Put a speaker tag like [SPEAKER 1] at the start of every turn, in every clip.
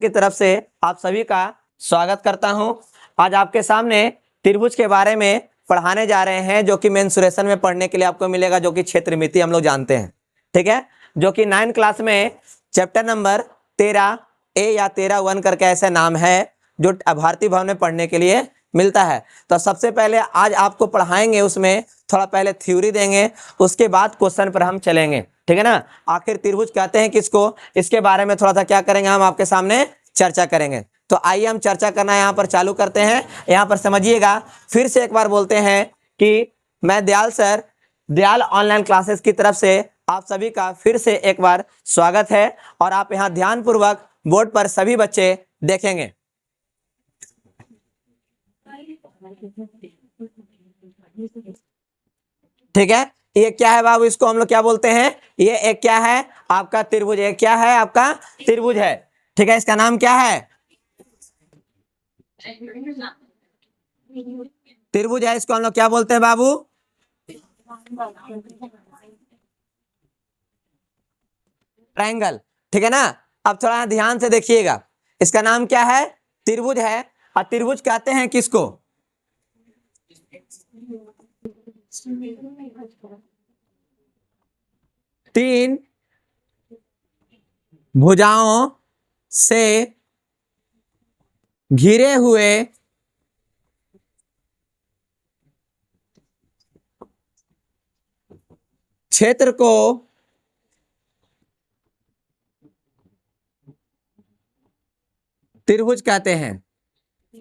[SPEAKER 1] की तरफ से आप सभी का स्वागत करता हूं। आज आपके सामने त्रिभुज के बारे में पढ़ाने जा रहे हैं, जो कि मेंसुरेशन में पढ़ने के लिए आपको मिलेगा, जो कि क्षेत्रमिति हम लोग जानते हैं। ठीक है, जो कि 9th क्लास में चैप्टर नंबर 13A या 13(1) करके ऐसा नाम है, जो भारतीय भवन में पढ़ने के लिए मिलता है। तो सबसे पहले आज आपको पढ़ाएंगे, उसमें थोड़ा पहले थ्योरी देंगे, उसके बाद क्वेश्चन पर हम चलेंगे। ठीक है ना। आखिर त्रिभुज कहते हैं किसको, इसके बारे में थोड़ा सा क्या करेंगे, हम आपके सामने चर्चा करेंगे। तो आइए हम चर्चा करना यहाँ पर चालू करते हैं। यहाँ पर समझिएगा, फिर से एक बार बोलते हैं कि मैं Dayal sir, Dayal online classes की तरफ से आप सभी का फिर से एक बार स्वागत है। और आप यहाँ ध्यानपूर्वक बोर्ड पर सभी बच्चे देखेंगे। ठीक है, ये क्या है बाबू, इसको हम लोग क्या बोलते हैं, ये एक क्या है आपका त्रिभुज, एक क्या है आपका त्रिभुज है। ठीक है, इसका नाम क्या है, त्रिभुज है। इसको हम लोग क्या बोलते हैं बाबू, ट्रायंगल। ठीक है ना। अब थोड़ा ध्यान से देखिएगा, इसका नाम क्या है, त्रिभुज है। और त्रिभुज कहते हैं किसको, तीन भुजाओं से घिरे हुए क्षेत्र को त्रिभुज कहते हैं।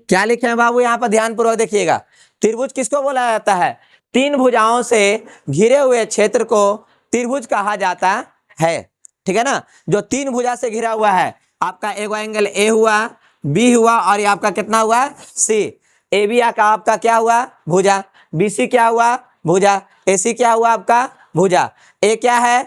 [SPEAKER 1] क्या लिखे हैं बाबू, यहां पर ध्यानपूर्वक देखिएगा। त्रिभुज किसको बोला जाता है, तीन भुजाओं से घिरे हुए क्षेत्र को त्रिभुज कहा जाता है। ठीक है ना। जो तीन भुजा से घिरा हुआ है, आपका एक एंगल ए हुआ, बी हुआ, और ये आपका कितना हुआ, सी। ए बी का आपका क्या हुआ, भुजा। बी सी क्या हुआ, भुजा। ए सी क्या हुआ आपका, भुजा। ए क्या है,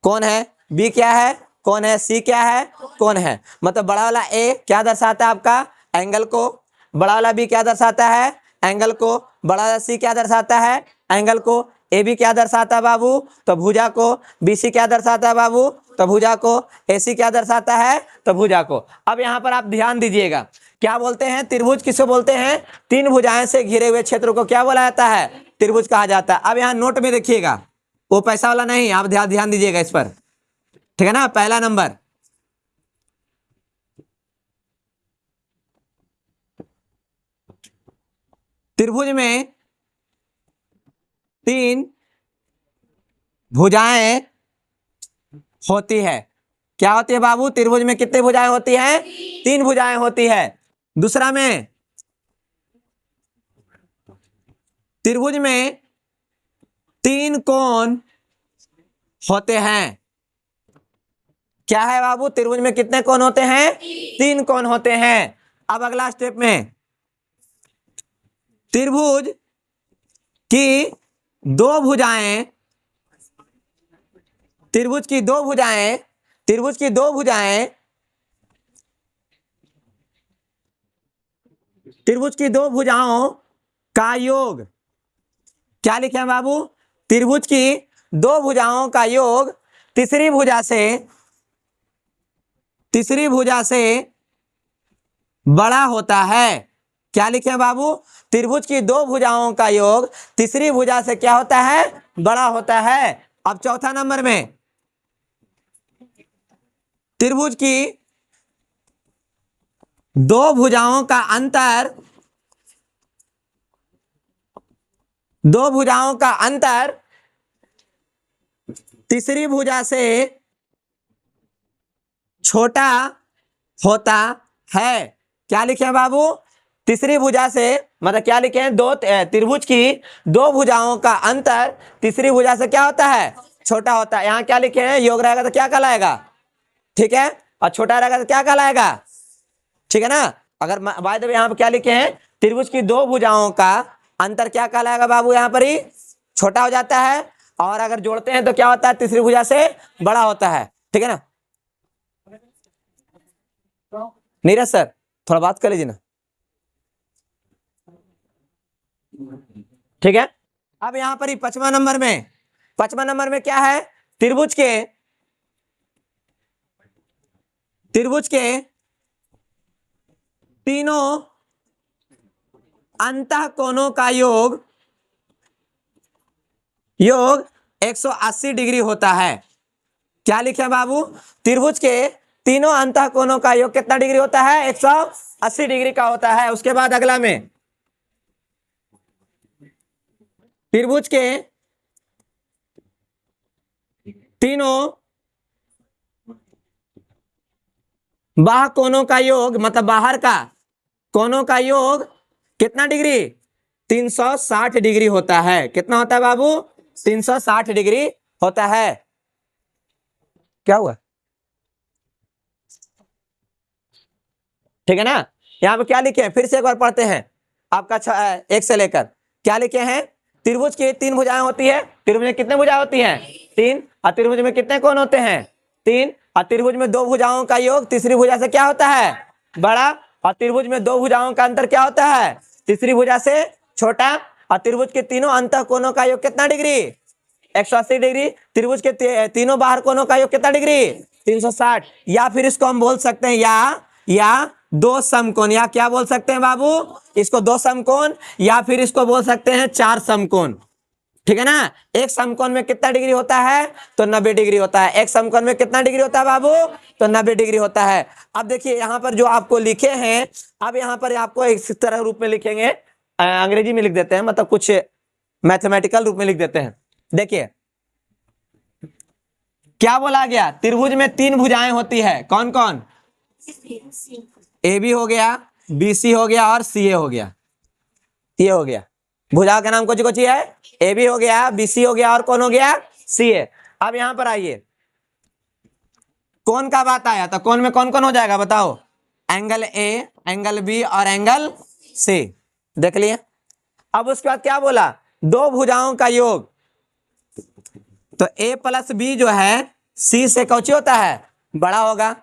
[SPEAKER 1] कौन है, बी क्या है, कौन है, सी क्या है, कौन है। मतलब बड़ा वाला ए क्या दर्शाता है आपका, एंगल को। बड़ा वाला बी क्या दर्शाता है, एंगल को। बड़ा वाला सी क्या दर्शाता है, एंगल को। ए बी क्या दर्शाता है बाबू, तो भुजा को। बी सी क्या दर्शाता है बाबू, तो भुजा को। ए सी क्या दर्शाता है, तो भुजा को। अब यहाँ पर आप ध्यान दीजिएगा, क्या बोलते हैं, त्रिभुज किसको बोलते हैं, तीन भुजाएं से घिरे हुए क्षेत्र को क्या बोला जाता है, त्रिभुज कहा जाता है। अब यहाँ नोट में देखिएगा, वो पैसा वाला नहीं, आप ध्यान दीजिएगा इस पर। ठीक है ना। पहला नंबर, त्रिभुज में तीन भुजाएं होती है। क्या होती है बाबू, त्रिभुज में कितने भुजाएं होती हैं, तीन भुजाएं होती है। दूसरा में, त्रिभुज में तीन कोण होते हैं। क्या है बाबू, त्रिभुज में कितने कोण होते हैं, तीन कोण होते हैं। अब अगला स्टेप में, त्रिभुज की दो भुजाएं, त्रिभुज की दो भुजाएं, त्रिभुज की दो भुजाएं, त्रिभुज की दो भुजाओं का योग। क्या लिखे हैं बाबू, त्रिभुज की दो भुजाओं का योग तीसरी भुजा से बड़ा होता है। क्या लिखे हैं बाबू, त्रिभुज की दो भुजाओं का योग तीसरी भुजा से क्या होता है, बड़ा होता है। अब चौथा नंबर में, त्रिभुज की दो भुजाओं का अंतर, दो भुजाओं का अंतर तीसरी भुजा से छोटा होता है। क्या लिखे हैं बाबू, तीसरी भुजा से, मतलब क्या लिखे हैं, दो त्रिभुज की दो भुजाओं का अंतर तीसरी भुजा से क्या होता है, छोटा होता है। यहाँ क्या लिखे हैं, योग रहेगा तो क्या कहलाएगा, ठीक है, और छोटा रहेगा तो क्या कहलाएगा। ठीक है ना। अगर बाय द वे यहाँ पर क्या लिखे हैं, त्रिभुज की दो भुजाओं का अंतर क्या कहलाएगा बाबू, यहाँ पर ही छोटा हो जाता है। और अगर जोड़ते हैं तो क्या होता है, तीसरी भुजा से बड़ा होता है। ठीक है ना। नीरज सर थोड़ा बात कर लीजिए ना। ठीक है। अब यहां पर ही पांचवा नंबर में क्या है, त्रिभुज के तीनों अंतः कोणों का योग 180 डिग्री होता है। क्या लिखे बाबू? त्रिभुज के तीनों अंतः कोणों का योग कितना डिग्री होता है? 180 डिग्री का होता है। उसके बाद अगला में त्रिभुज के तीनों बाह्य कोणों का योग, मतलब बाहर का कोणों का योग कितना डिग्री? 360 डिग्री होता है। कितना होता है बाबू? 360 डिग्री होता है। क्या हुआ? ठीक है ना? यहां पे क्या लिखे हैं फिर से एक बार पढ़ते हैं। आपका 1 से लेकर क्या लिखे हैं? त्रिभुज की 3 भुजाएं होती है। त्रिभुज में कितने भुजाएं होती हैं? 3। और त्रिभुज में कितने कोण होते हैं? 3। और त्रिभुज में 2 भुजाओं का योग तीसरी भुजा से क्या होता है? बड़ा। और त्रिभुज में 2 भुजाओं का अंतर क्या होता है? तीसरी भुजा से छोटा। और त्रिभुज के तीनों अंतः कोणों का योग कितना डिग्री? 180 डिग्री। त्रिभुज के तीनों बाहर कोणों का योग कितना डिग्री? 360। या फिर इसको हम बोल सकते हैं या 2 समकोण, या क्या बोल सकते हैं बाबू? इसको 2 समकोण, या फिर इसको बोल सकते हैं 4 समकोण। ठीक है ना? एक समकोण में कितना डिग्री होता है? तो 90 डिग्री होता है। एक समकोण में कितना डिग्री होता है बाबू? तो 90 डिग्री होता है। अब देखिए यहां पर जो आपको लिखे हैं, अब यहां पर आपको इस तरह रूप में लिखेंगे, अंग्रेजी में लिख देते हैं, मतलब कुछ मैथमेटिकल रूप में लिख देते हैं। देखिए क्या बोला गया? त्रिभुज में 3 भुजाएं होती है। कौन कौन? ए बी हो गया, बी सी हो गया और सी ए हो गया। ये हो गया। भुजा का नाम कौन सी है? ए बी हो गया, बी सी हो गया और कौन हो गया? सी ए। अब यहां पर आइए, कौन का बात आया? तो कौन में कौन कौन हो जाएगा बताओ? एंगल ए, एंगल बी और एंगल सी। देख लिए। अब उसके बाद क्या बोला? 2 भुजाओं का योग। तो ए प्लस बी जो है सी से कौची होता है? बड़ा होगा।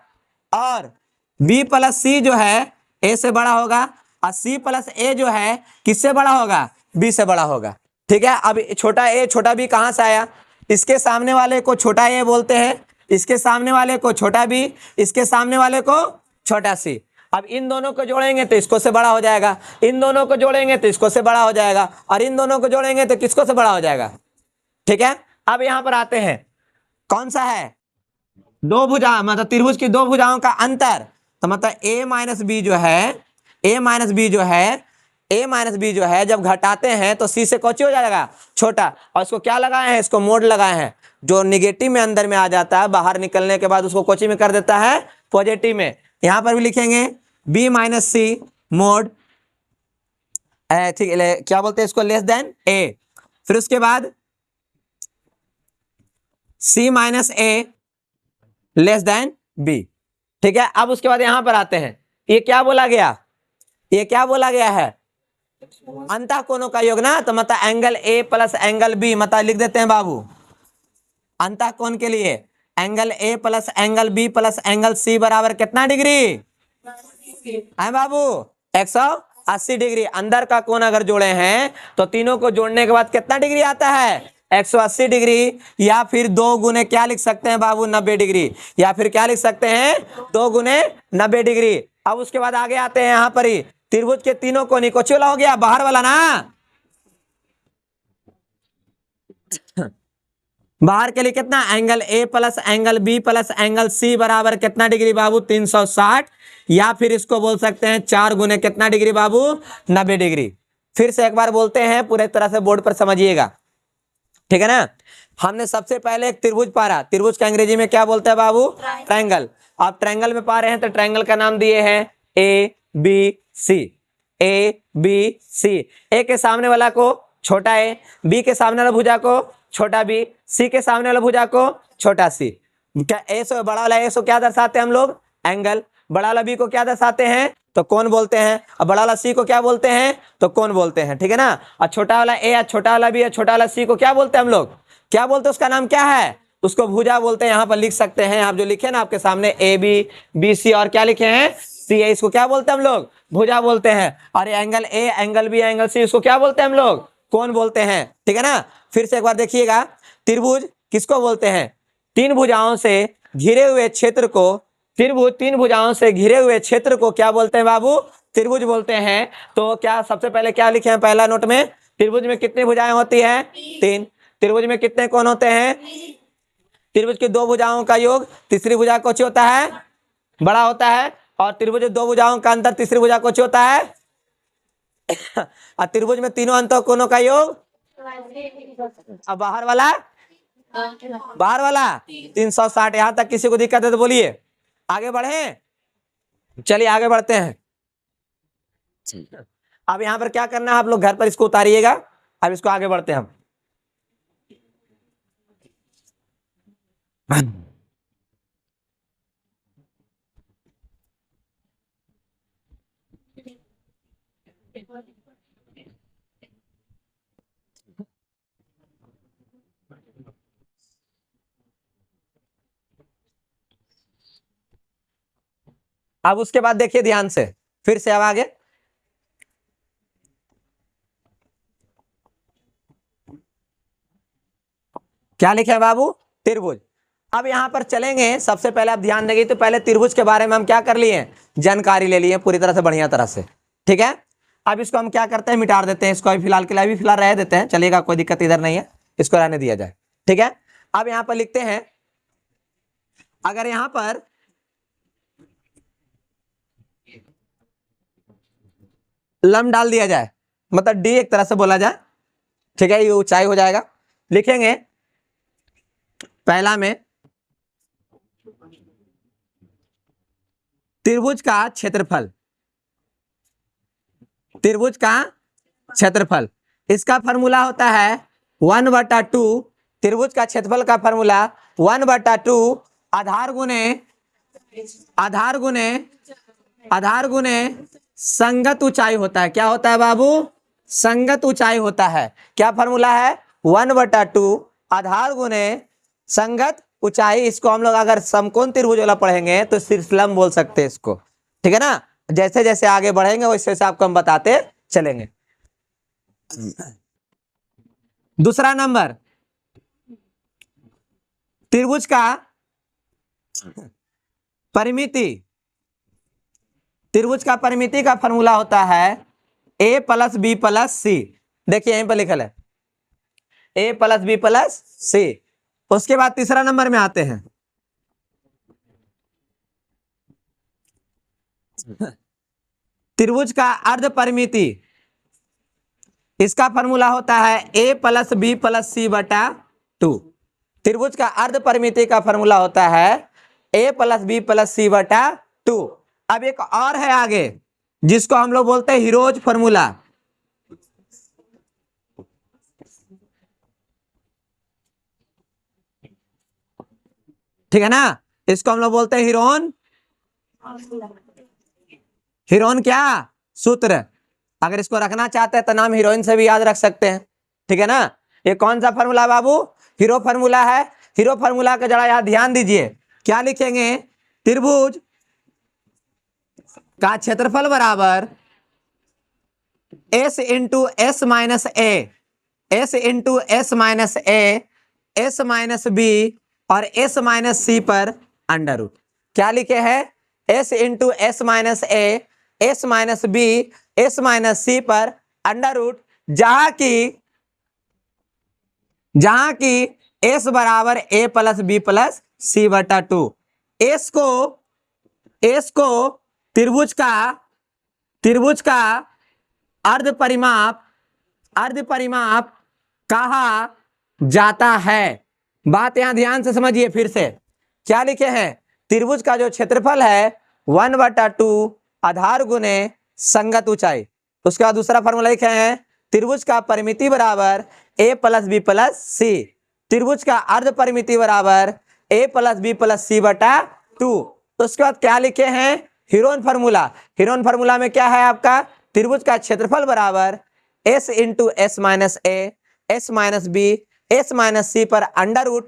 [SPEAKER 1] और बी प्लस सी जो है ए से बड़ा होगा। और सी प्लस ए जो है किससे बड़ा होगा? बी से बड़ा होगा। ठीक है। अब छोटा ए छोटा बी कहां से आया? इसके सामने वाले को छोटा ए बोलते हैं, इसके सामने वाले को छोटा बी, इसके सामने वाले को छोटा सी। अब इन दोनों को जोड़ेंगे तो इसको से बड़ा हो जाएगा, इन दोनों को जोड़ेंगे तो इसको से बड़ा हो जाएगा, और इन दोनों को जोड़ेंगे तो किसको से बड़ा हो जाएगा? ठीक है। अब यहां पर आते हैं, कौन सा है? 2 भुजा, मतलब त्रिभुज की 2 भुजाओं का अंतर। तो मतलब ए माइनस बी जो है, ए माइनस बी जो है जब घटाते हैं तो सी से कौची हो जाएगा? छोटा। और इसको क्या लगाए हैं? इसको मोड लगाए हैं। जो निगेटिव में अंदर में आ जाता है, बाहर निकलने के बाद उसको कौची में कर देता है? पॉजिटिव में। यहां पर भी लिखेंगे बी माइनस सी मोड, ठीक, क्या बोलते हैं इसको? लेस देन ए। फिर उसके बाद सी माइनस ए लेस देन बी। ठीक है। अब उसके बाद यहां पर आते हैं, ये क्या बोला गया? ये क्या बोला गया है? अंतः कोणों का योग ना। तो मतलब angle A plus angle B, मतलब लिख देते हैं बाबू, अंतः कोण के लिए angle A plus angle B plus angle C बराबर कितना डिग्री है बाबू? 180 डिग्री। अंदर का कोण अगर जोड़े हैं तो तीनों को जोड़ने के बाद कितना डिग्री आता है? 180 डिग्री। या फिर 2 गुने क्या लिख सकते हैं बाबू? 90 डिग्री। या फिर क्या लिख सकते हैं? 2 गुने 90 डिग्री। अब उसके बाद आगे आते हैं, यहां पर ही त्रिभुज के तीनों कोण को चला हो गया, बाहर वाला ना। बाहर के लिए कितना? Angle A plus angle B plus angle C बराबर कितना डिग्री बाबू? 360। या फिर इसको बोल सकते हैं 4 गुने कितना डिग्री बाबू? 90 डिग्री। फिर से एक बार बोलते हैं, पूरे तरह से बोर्ड पर समझिएगा। ठीक है ना? हमने सबसे पहले एक त्रिभुज पारा। त्रिभुज का अंग्रेजी में क्या बोलते हैं बाबू? ट्रायंगल। आप ट्रायंगल में पा रहे हैं तो ट्रायंगल का नाम दिए हैं A B C. A B C. ए के सामने वाला को छोटा ए, बी के सामने वाला भुजा को छोटा बी, सी के सामने वाला भुजा को छोटा सी। क्या ए सो बड़ा वाला ए सो क्या दर्शाते हैं हम लोग? एंगल। बड़ा वाला बी को क्या दर्शाते हैं? तो कौन बोलते हैं। और बड़ा वाला सी को क्या बोलते हैं? तो कौन बोलते हैं। ठीक है ना? और छोटा वाला ए या छोटा वाला बी या छोटा वाला सी को क्या बोलते हैं हम लोग? क्या बोलते हैं? उसका नाम क्या है? उसको भुजा बोलते हैं। यहाँ पर लिख सकते हैं, आप जो लिखे ना आपके सामने ए बी बी सी और क्या लिखे हैं? सी ए। इसको क्या बोलते हैं हम लोग? भुजा बोलते हैं। और angle A angle B angle C इसको क्या बोलते हैं हम लोग? कौन बोलते हैं। ठीक है ना? फिर से एक बार देखिएगा, त्रिभुज किसको बोलते हैं? 3 भुजाओं से घिरे हुए क्षेत्र को, त्रिभुज 3 भुजाओं से घिरे हुए क्षेत्र को क्या बोलते हैं बाबू? त्रिभुज बोलते हैं। तो क्या सबसे पहले क्या लिखे हैं पहला नोट में, त्रिभुज में कितनी भुजाएं होती हैं? 3। त्रिभुज में कितने कोण होते हैं? त्रिभुज की 2 भुजाओं का योग तीसरी भुजा को ची होता है? बड़ा होता है। और त्रिभुज 2 भुजाओं का अंतर तीसरी भुजा को ची होता है? और त्रिभुज में तीनों अंत कोणों का योग, अब बाहर वाला 360। यहां तक किसी को दिक्कत है तो बोलिए, आगे बढ़े। चलिए आगे बढ़ते हैं। अब यहां पर क्या करना है, आप लोग घर पर इसको उतारिएगा। अब इसको आगे बढ़ते हैं हम। अब उसके बाद देखिए ध्यान से, फिर से अब आगे क्या लिखे हैं बाबू? त्रिभुज। अब यहां पर चलेंगे, सबसे पहले आप ध्यान देंगे तो पहले त्रिभुज के बारे में हम क्या कर लिए, जानकारी ले लिए पूरी तरह से, बढ़िया तरह से, ठीक है। अब इसको हम क्या करते हैं, मिटा देते हैं इसको, अभी फिलहाल के लिए अभी फिलहाल रह देते हैं, चलिएगा, कोई दिक्कत इधर नहीं है, इसको रहने दिया जाए, ठीक है। अब यहां पर लिखते हैं, अगर यहां पर लंब डाल दिया जाए, मतलब डी एक तरह से बोला जाए, ठीक है, ये ऊंचाई हो जाएगा। लिखेंगे पहला में त्रिभुज का क्षेत्रफल, त्रिभुज का क्षेत्रफल, इसका फॉर्मूला होता है 1/2। त्रिभुज का क्षेत्रफल का फॉर्मूला 1/2 आधार गुने संगत ऊंचाई होता है। क्या होता है बाबू? संगत ऊंचाई होता है। क्या फॉर्मूला है? 1/2 आधार गुने संगत ऊंचाई। इसको हम लोग अगर समकोण त्रिभुज वाला पढ़ेंगे तो शीर्षलंब बोल सकते हैं इसको, ठीक है ना। जैसे जैसे आगे बढ़ेंगे वैसे वैसे आपको हम बताते चलेंगे। दूसरा नंबर, त्रिभुज का परिमिति, त्रिभुज का परिमिति का फॉर्मूला होता है a + b + c। देखिए यहीं पर लिखल है a + b + c। उसके बाद तीसरा नंबर में आते हैं, त्रिभुज का अर्ध परिमिति, इसका फॉर्मूला होता है a + b + c/2। त्रिभुज का अर्ध परिमिति का फॉर्मूला होता है a + b + c/2। अब एक और है आगे, जिसको हम लोग बोलते हैं हीरोज फॉर्मूला। ठीक है ना, इसको हम लोग बोलते हैं हीरोन। हीरोन क्या सूत्र, अगर इसको रखना चाहते हैं तो नाम हीरोइन से भी याद रख सकते हैं, ठीक है ना। ये कौन सा फॉर्मूला बाबू? हीरो फॉर्मूला है। हीरो फॉर्मूला का जरा याद ध्यान दीजिए, क्या लिखेंगे? त्रिभुज का क्षेत्रफल बराबर s × s - a, s × s - a, s - b और s - c पर √। क्या लिखे हैं? s × s - a, s - b, s - c पर √, जहां की s बराबर a + b + c/2। s को त्रिभुज का अर्ध परिमाप कहा जाता है। बात यहां ध्यान से समझिए फिर से, क्या लिखे हैं? त्रिभुज का जो क्षेत्रफल है 1/2 आधार गुने संगत ऊंचाई। उसके बाद दूसरा फॉर्मूला लिखे हैं, त्रिभुज का परिमिति बराबर a + b + c। त्रिभुज का अर्ध परिमिति बराबर a + b + c/2। उसके बाद क्या लिखे हैं? Heron formula. हीरोन फार्मूला में क्या है आपका? त्रिभुज का क्षेत्रफल बराबर s × s - a, s - b, s - c पर √।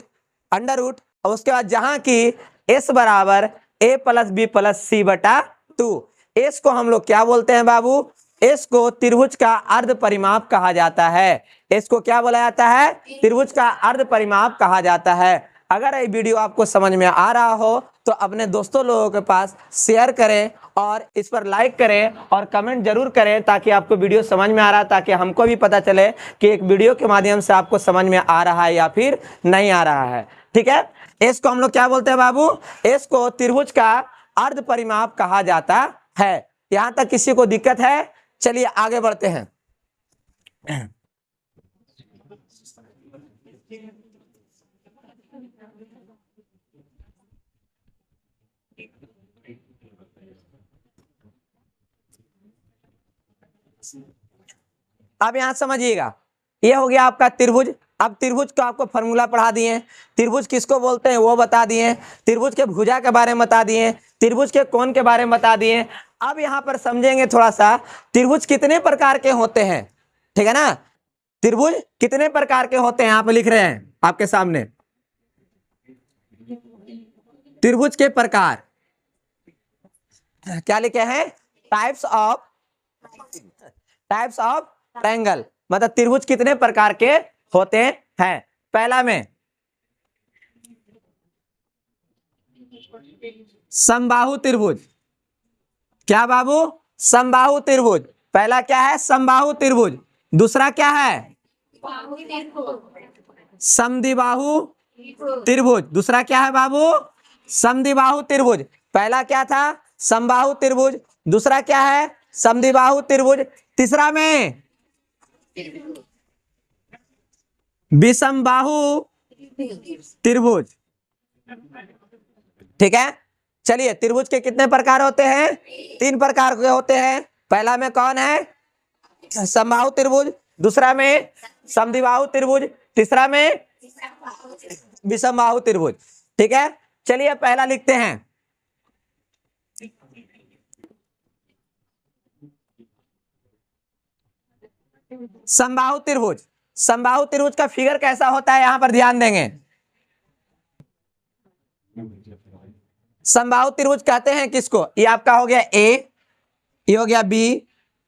[SPEAKER 1] और उसके बाद जहां की s बराबर a + b + c/2। s को हम लोग क्या बोलते हैं बाबू? s को त्रिभुज का अर्ध परिमाप कहा जाता है। s को क्या बोला जाता है? त्रिभुज का अर्ध परिमाप कहा जाता है। अगर ये वीडियो आपको समझ में आ रहा हो तो अपने दोस्तों लोगों के पास शेयर करें और इस पर लाइक करें और कमेंट जरूर करें, ताकि आपको वीडियो समझ में आ रहा है, ताकि हमको भी पता चले कि एक वीडियो के माध्यम से आपको समझ में आ रहा है या फिर नहीं आ रहा है। ठीक है, इसको हम लोग क्या बोलते हैं बाबू? इसको त्रिभुज का अर्ध परिमाप कहा जाता है। यहां तक किसी को दिक्कत है? चलिए आगे बढ़ते हैं। अब यहां समझिएगा, ये हो गया आपका त्रिभुज। अब त्रिभुज का आपको फॉर्मूला पढ़ा दिए, त्रिभुज किसको बोलते हैं वो बता दिए, त्रिभुज के भुजा के बारे में बता दिए, त्रिभुज के कोण के बारे में बता दिए। अब यहां पर समझेंगे थोड़ा सा, त्रिभुज कितने प्रकार के होते हैं। ठीक है ना, त्रिभुज कितने प्रकार के होते हैं यहाँ पे लिख रहे हैं आपके सामने। त्रिभुज के प्रकार क्या लिखे हैं? टाइप्स ऑफ ट्रायंगल, मतलब त्रिभुज कितने प्रकार के होते हैं। पहला में समबाहु त्रिभुज। क्या बाबू? समबाहु त्रिभुज। पहला क्या है? समबाहु त्रिभुज। दूसरा क्या है? समद्विबाहु त्रिभुज। दूसरा क्या है बाबू? समद्विबाहु त्रिभुज। पहला क्या था? समबाहु त्रिभुज। दूसरा क्या है? समद्विबाहु त्रिभुज। तीसरा में विषमबाहु त्रिभुज। ठीक है, चलिए त्रिभुज के कितने प्रकार होते हैं? 3 प्रकार के होते हैं। पहला में कौन है? समबाहु त्रिभुज। दूसरा में समद्विबाहु त्रिभुज। तीसरा में विषमबाहु त्रिभुज। ठीक है, चलिए पहला लिखते हैं। समबाहु त्रिभुज। समबाहु त्रिभुज का फिगर कैसा होता है, यहां पर ध्यान देंगे। समबाहु त्रिभुज कहते हैं किसको? ये आपका हो गया ए, ये हो गया बी,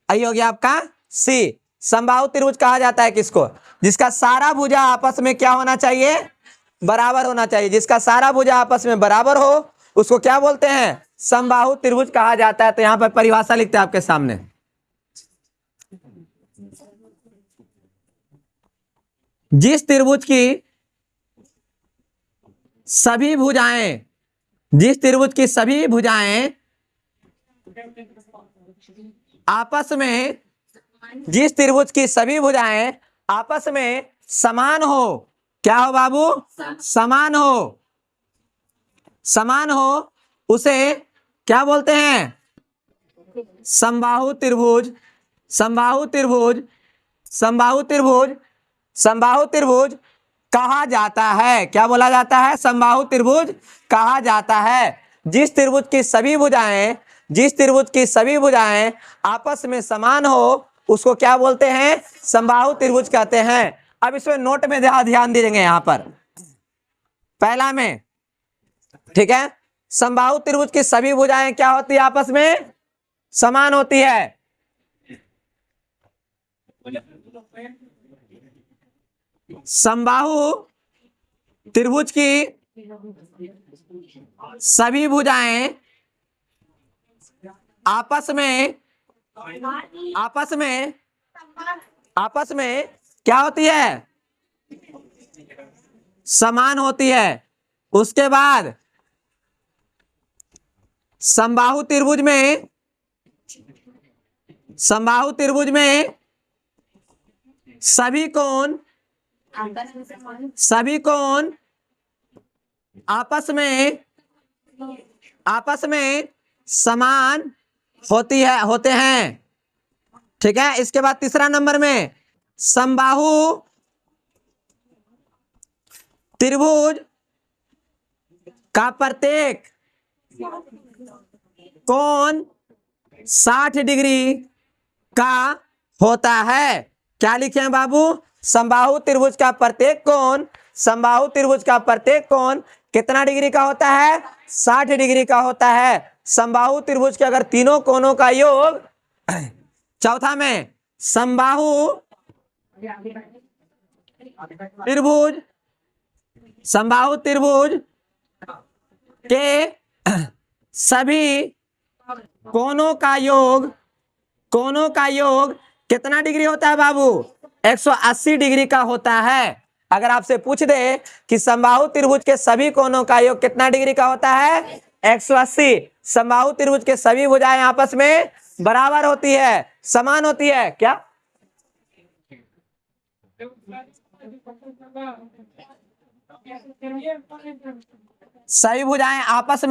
[SPEAKER 1] ये हो गया आपका सी। समबाहु त्रिभुज कहा जाता है किसको? जिसका सारा भुजा आपस में क्या होना चाहिए? बराबर होना चाहिए। जिसका सारा भुजा आपस में बराबर हो उसको क्या बोलते हैं? समबाहु त्रिभुज कहा जाता है। तो यहां पर परिभाषा लिखते हैं आपके सामने। जिस त्रिभुज की सभी भुजाएं, जिस त्रिभुज की सभी भुजाएं आपस में, जिस त्रिभुज की सभी भुजाएं आपस में समान हो। क्या हो बाबू? समान हो। समान हो उसे क्या बोलते हैं? समबाहु त्रिभुज। समबाहु त्रिभुज, समबाहु त्रिभुज, समबाहु त्रिभुज कहा जाता है। क्या बोला जाता है? समबाहु त्रिभुज कहा जाता है। जिस त्रिभुज की सभी भुजाएं, जिस त्रिभुज की सभी भुजाएं आपस में समान हो उसको क्या बोलते हैं? समबाहु त्रिभुज कहते हैं। अब इसमें नोट में ध्यान देंगे यहां पर पहला में। ठीक है, समबाहु त्रिभुज की सभी भुजाएं क्या होती है? आपस में समान होती है। समबाहु त्रिभुज की सभी भुजाएं आपस में क्या होती है? समान होती है। उसके बाद समबाहु त्रिभुज में, समबाहु त्रिभुज में सभी कोण आपस में समान होते हैं। ठीक है, इसके बाद तीसरा नंबर में समबाहु त्रिभुज का प्रत्येक कोण 60 डिग्री का होता है। क्या लिखे हैं बाबू? समबाहु त्रिभुज का प्रत्येक कोण, समबाहु त्रिभुज का प्रत्येक कोण कितना डिग्री का होता है? 60 डिग्री का होता है। समबाहु त्रिभुज के अगर तीनों कोणों का योग, चौथा में समबाहु त्रिभुज, समबाहु त्रिभुज के सभी कोनों का योग कितना डिग्री होता है बाबू? 180 डिग्री का होता है। अगर आपसे पूछ दे कि समबाहु त्रिभुज के सभी कोनों का योग कितना डिग्री का होता है? 180। समबाहु त्रिभुज के सभी भुजाएं आपस में बराबर होती है, समान होती है। क्या सभी भुजाएं आपस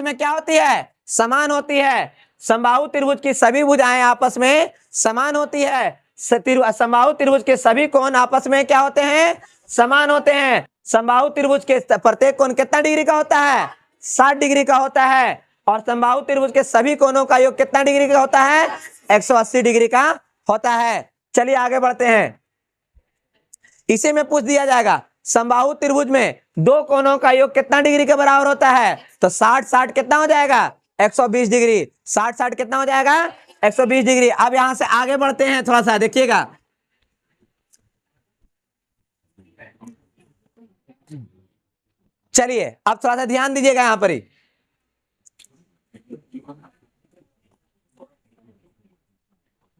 [SPEAKER 1] में क्या होती है? समान होती है। समबाहु त्रिभुज की सभी भुजाएं आपस में समान होती है। समबाहु त्रिभुज के सभी कोण आपस में क्या होते हैं? समान होते हैं। समबाहु त्रिभुज के प्रत्येक कोण कितना डिग्री का होता है? 60 डिग्री का होता है। और समबाहु त्रिभुज के सभी कोणों का योग कितना डिग्री का होता है? 180 डिग्री का होता है। चलिए आगे बढ़ते हैं। इसे में पूछ दिया जाएगा समबाहु त्रिभुज में दो कोणों का योग कितना डिग्री के बराबर होता है? तो 60 कितना हो जाएगा? 120 डिग्री। 60 कितना हो जाएगा? 120 डिग्री। अब यहां से आगे बढ़ते हैं, थोड़ा सा देखिएगा। चलिए अब थोड़ा सा ध्यान दीजिएगा यहां पर ही।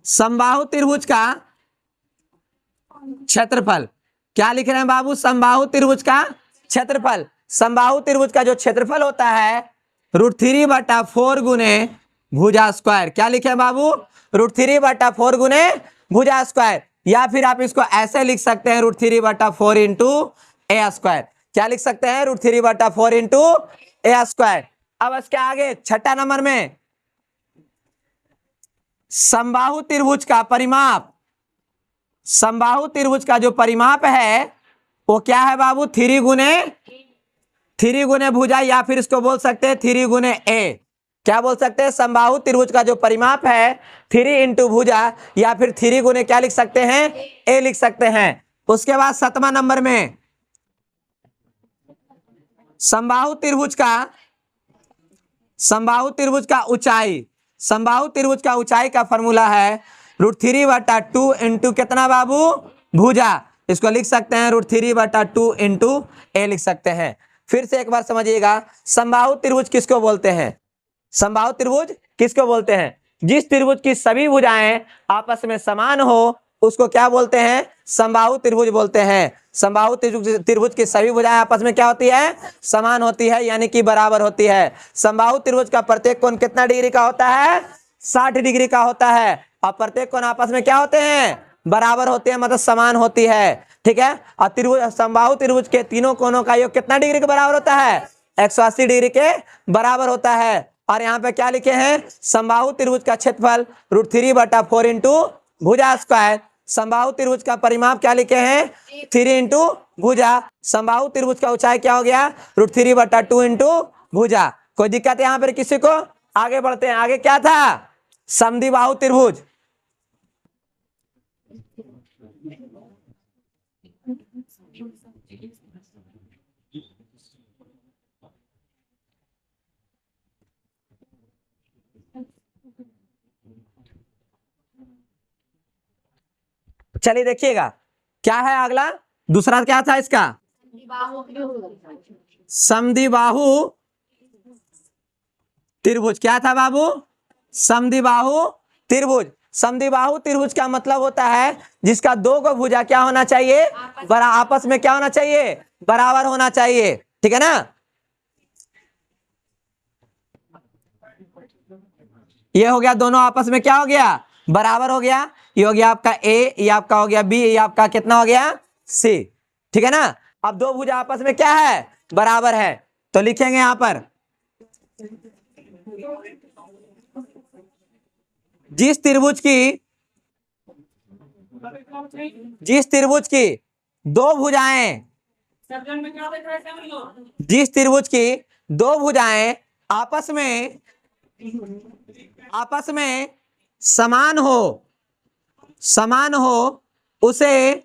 [SPEAKER 1] समबाहु त्रिभुज का क्षेत्रफल क्या लिख रहे हैं बाबू? समबाहु त्रिभुज का क्षेत्रफल। समबाहु त्रिभुज का जो क्षेत्रफल होता है √3/4 गुने भुजा स्क्वायर। क्या लिखे हैं बाबू? √3/4 गुने भुजा स्क्वायर। या फिर आप इसको ऐसे लिख सकते हैं √3/4 इंटू ए स्क्वायर। क्या लिख सकते हैं? √3/4 इंटू ए स्क्वायर। अब इसके आगे छठा नंबर में समबाहु त्रिभुज का परिमाप। समबाहु त्रिभुज का जो परिमाप है वो क्या है बाबू? 3 गुने भुजा, या फिर इसको बोल सकते हैं 3 गुने ए। क्या बोल सकते हैं? समबाहु त्रिभुज का जो परिमाप है 3 इंटू भुजा, या फिर 3 गुने क्या लिख सकते हैं? ए लिख सकते हैं। उसके बाद 7वां नंबर में समबाहु त्रिभुज का ऊंचाई। समबाहु त्रिभुज का ऊंचाई का फॉर्मूला है √3/2 इंटू कितना बाबू? भुजा। इसको लिख सकते हैं √3/2 इंटू ए लिख सकते हैं। फिर से एक बार समझिएगा, समबाहु त्रिभुज किसको बोलते हैं? समबाहु त्रिभुज किसको बोलते हैं? जिस त्रिभुज की सभी भुजाएं आपस में समान हो उसको क्या बोलते हैं? समबाहु त्रिभुज बोलते हैं। समबाहु त्रिभुज की सभी भुजाएं आपस में क्या होती है? समान होती है, यानी कि बराबर होती है। समबाहु त्रिभुज का प्रत्येक कोण कितना डिग्री का होता है? 60 डिग्री का होता है। और प्रत्येक कोण आपस में क्या होते हैं? बराबर होते हैं, मतलब समान होती है। ठीक है। और त्रिभुज समबाहु त्रिभुज के तीनों कोणों का योग कितना डिग्री के बराबर होता है? 180 डिग्री के बराबर होता है। और यहाँ पे क्या लिखे हैं? समबाहु त्रिभुज का क्षेत्रफल √3/4 इंटू भुजा स्क्वायर। समबाहु त्रिभुज का परिमाप क्या लिखे हैं? 3 इंटू भुजा। समबाहु त्रिभुज का ऊंचाई क्या हो गया? √3/2 इंटू भुजा। कोई दिक्कत है यहाँ पर किसी को? आगे बढ़ते हैं। आगे क्या था? समद्विबाहु त्रिभुज। चलिए देखिएगा क्या है अगला। दूसरा क्या था इसका? समद्विबाहु त्रिभुज। क्या था बाबू? समद्विबाहु त्रिभुज। समद्विबाहु त्रिभुज का मतलब होता है जिसका दो को भुजा क्या होना चाहिए? आपस में क्या होना चाहिए? बराबर होना चाहिए। ठीक है ना। ये हो गया, दोनों आपस में क्या हो गया? बराबर हो गया। ये हो गया आपका ए, ये आपका हो गया बी, ये आपका कितना हो गया? सी। ठीक है ना। अब दो भुजा आपस में क्या है? बराबर है। तो लिखेंगे यहां पर जिस त्रिभुज की दो भुजाएं, जिस त्रिभुज की दो भुजाएं आपस में समान हो उसे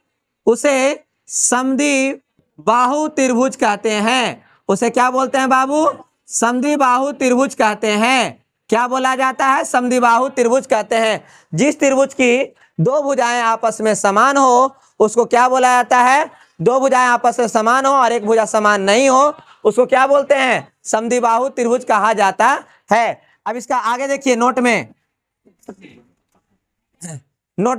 [SPEAKER 1] समद्विबाहु त्रिभुज कहते हैं। उसे क्या बोलते हैं बाबू? समद्विबाहु त्रिभुज कहते हैं। क्या बोला जाता है? समद्विबाहु त्रिभुज कहते हैं। जिस त्रिभुज की दो भुजाएं आपस में समान हो उसको क्या बोला जाता है? दो भुजाएं आपस में समान हो और एक भुजा समान नहीं हो उसको क्या बोलते हैं? समद्विबाहु त्रिभुज कहा जाता है। अब इसका आगे देखिए, नोट में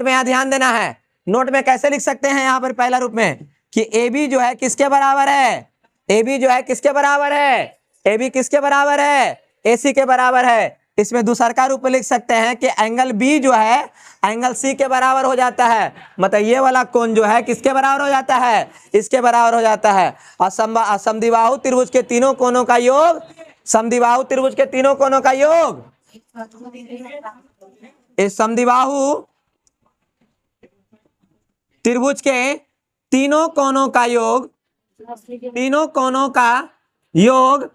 [SPEAKER 1] यहाँ ध्यान देना है। नोट में कैसे लिख सकते हैं यहाँ पर पहला रूप में कि ए बी जो है किसके बराबर है, ए बी जो है किसके बराबर है, ए बी किसके बराबर है, ए सी के बराबर है। इसमें दूसरा रूप में लिख सकते हैं कि एंगल बी जो है एंगल सी के बराबर हो जाता है। मतलब ये वाला कोण जो है किसके बराबर हो जाता है, इसके बराबर हो जाता है। और समद्विबाहु त्रिभुज के तीनों कोणों का योग, समद्विबाहु त्रिभुज के तीनों कोणों का योग, इस समद्विबाहु त्रिभुज के तीनों कोणों का योग, तीनों कोणों का योग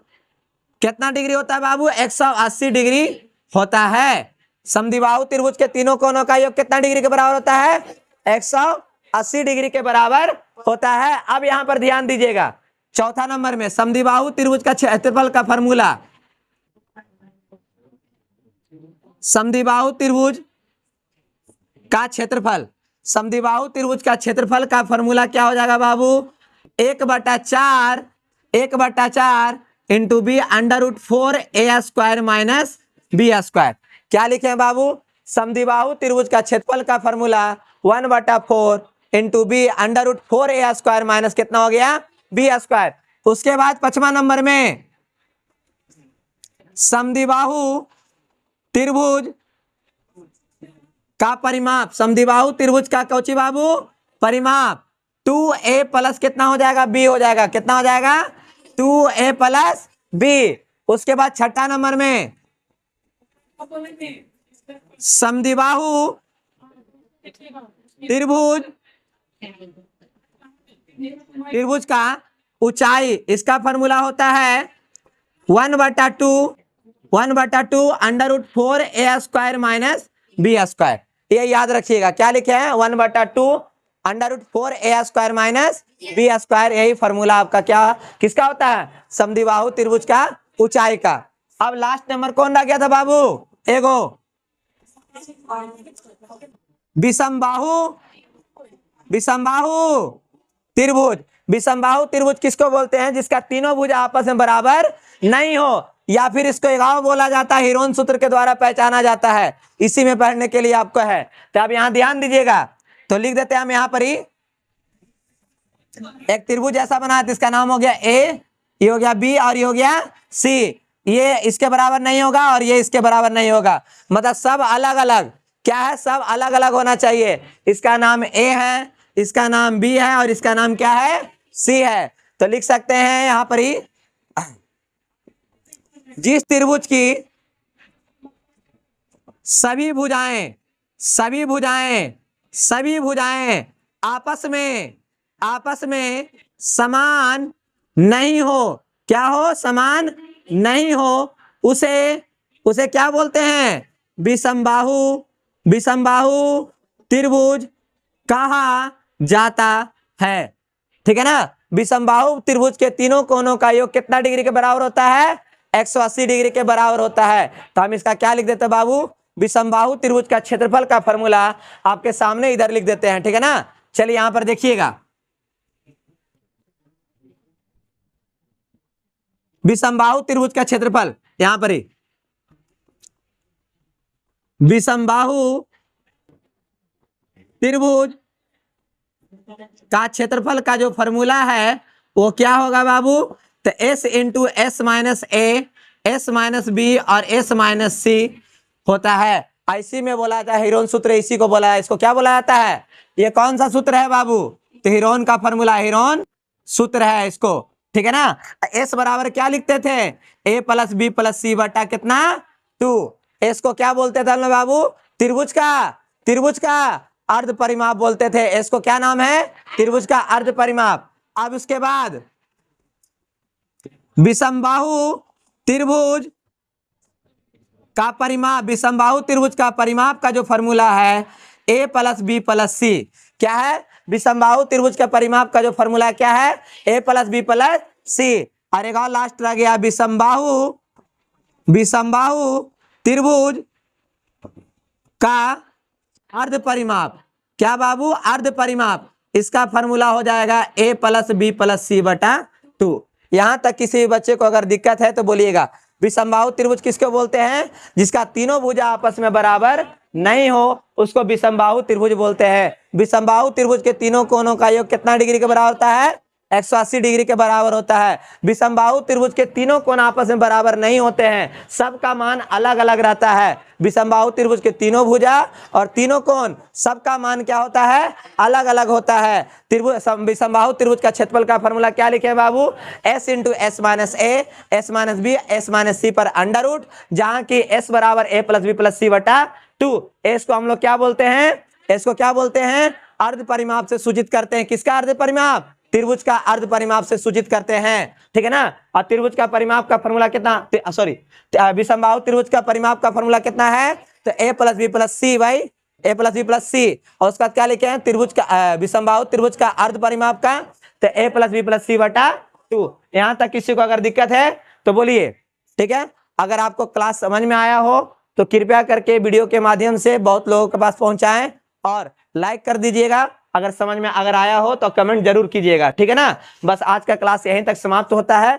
[SPEAKER 1] कितना डिग्री होता है बाबू, 180 डिग्री होता है। समद्विबाहु त्रिभुज के तीनों कोणों का योग कितना डिग्री के बराबर होता है, 180 डिग्री के बराबर होता है। अब यहां पर ध्यान दीजिएगा, चौथा नंबर में समद्विबाहु त्रिभुज का क्षेत्रफल का फॉर्मूला, समद्विबाहु त्रिभुज का क्षेत्रफल, समद्विबाहु त्रिभुज का क्षेत्रफल का फॉर्मूला क्या हो जाएगा बाबू, 1/4 into B √4a² minus b²। क्या लिखे हैं बाबू, समद्विबाहु त्रिभुज का क्षेत्रफल का formula 1/4 into B √4a² minus कितना हो गया, b²। उसके बाद 5वां नंबर में समद्विबाहु त्रिभुज का परिमाप, समद्विबाहु त्रिभुज का कौची बाबू, परिमाप 2a प्लस कितना हो जाएगा, b हो जाएगा। कितना हो जाएगा, 2a प्लस b। उसके बाद 6ठा नंबर में समद्विबाहु त्रिभुज का ऊंचाई, इसका फॉर्मूला होता है 1/2 √4a² माइनस b²। ये याद रखिएगा, क्या लिखे हैं, 1/2 √4a² माइनस b²। यही फॉर्मूला आपका क्या किसका होता है, समद्विबाहु त्रिभुज का ऊंचाई का। अब लास्ट नंबर कौन रह गया था बाबू, एगो विषमबाहु त्रिभुज। विषमबाहु त्रिभुज किसको बोलते हैं, जिसका तीनों भुजा आपस में बराबर नहीं हो, या फिर इसको एक और बोला जाता है, हीरोन सूत्र के द्वारा पहचाना जाता है। इसी में पढ़ने के लिए आपको है, तो आप यहां ध्यान दीजिएगा। तो लिख देते हैं हम यहां पर ही, एक त्रिभुज ऐसा बना है, इसका नाम हो गया ए, ये हो गया बी और ये हो गया सी। ये इसके बराबर नहीं होगा और ये इसके बराबर नहीं होगा, मतलब सब अलग अलग, क्या है, सब अलग अलग होना चाहिए। इसका नाम ए है, इसका नाम बी है और इसका नाम क्या है, सी है। तो लिख सकते हैं यहां पर ही, जिस त्रिभुज की सभी भुजाएं आपस में समान नहीं हो, क्या हो, समान नहीं हो, उसे क्या बोलते हैं, विषमबाहु त्रिभुज कहा जाता है। ठीक है ना। विषमबाहु त्रिभुज के तीनों कोणों का योग कितना डिग्री के बराबर होता है, 180 डिग्री के बराबर होता है। तो हम इसका क्या लिख देते हैं बाबू, विषमबाहु त्रिभुज का क्षेत्रफल का फॉर्मूला आपके सामने इधर लिख देते हैं। ठीक है ना। चलिए यहां पर देखिएगा, विषमबाहु त्रिभुज का क्षेत्रफल, यहां पर ही विषमबाहु त्रिभुज का क्षेत्रफल का जो फॉर्मूला है वो क्या होगा बाबू, तो s into S minus A, S minus B और एस माइनस सी होता है। इसी में बोला जाता है हीरोन सूत्र, इसी को बोला है, इसको क्या बोला जाता है, ये कौन सा सूत्र है बाबू, तो हीरोन का फॉर्मूला, हीरोन सूत्र है इसको। ठीक है ना। एस बराबर क्या लिखते थे, ए प्लस बी प्लस सी बटा कितना 2। एस को क्या बोलते थे बाबू, त्रिभुज का अर्ध परिमाप बोलते थे। एस को क्या नाम है, त्रिभुज का अर्ध परिमाप। अब उसके बाद विषमबाहु त्रिभुज का परिमाप, विषमबाहु त्रिभुज का परिमाप का जो फॉर्मूला है ए प्लस बी प्लस सी, क्या है, विषमबाहु त्रिभुज का परिमाप का जो फॉर्मूला क्या है, ए प्लस बी प्लस सी। और एक और लास्ट रह गया विषमबाहु त्रिभुज का अर्ध परिमाप, क्या बाबू, अर्ध परिमाप। इसका फॉर्मूला हो जाएगा ए प्लस बी प्लस सी बटा 2। यहाँ तक किसी भी बच्चे को अगर दिक्कत है तो बोलिएगा। विषमबाहु त्रिभुज किसको बोलते हैं? जिसका तीनों भुजा आपस में बराबर नहीं हो उसको विषमबाहु त्रिभुज बोलते हैं। विषमबाहु त्रिभुज के तीनों कोणों का योग कितना डिग्री के बराबर होता है? 180 डिग्री के बराबर होता है। विषमबाहु त्रिभुज के तीनों कोण आपस में बराबर नहीं होते हैं, सबका मान अलग अलग रहता है। विषमबाहु त्रिभुज के तीनों भुजा और तीनों कोण सबका मान क्या होता है? अलग अलग होता है। विषमबाहु त्रिभुज का क्षेत्रफल का फॉर्मूला क्या लिखे बाबू? s into S minus A, S minus B, S minus C पर अंडर रूट, जहां की s बराबर a plus B plus C बटा 2। एस को हम लोग क्या बोलते हैं? एस को क्या बोलते हैं? अर्ध परिमाप से सूचित करते हैं। किसका अर्ध परिमाप? त्रिभुज का अर्ध परिमाप से सूचित करते हैं, ठीक है ना। और त्रिभुज का परिमाप का फॉर्मूला कितना, सॉरी विषमबाहु त्रिभुज का परिमाप का फॉर्मूला कितना है? तो a प्लस बी प्लस सी भाई, a प्लस बी प्लस सी। और उसका क्या लिखे हैं? त्रिभुज का विषमबाहु त्रिभुज का अर्ध परिमाप का तो a plus B plus C बटा 2। यहां तक किसी को अगर दिक्कत है तो बोलिए, ठीक है। अगर आपको क्लास समझ में आया हो तो कृपया करके वीडियो के माध्यम से बहुत लोगों के पास पहुंचाएं और लाइक कर दीजिएगा। अगर समझ में अगर आया हो तो कमेंट जरूर कीजिएगा, ठीक है ना। बस आज का क्लास यहीं तक समाप्त होता है।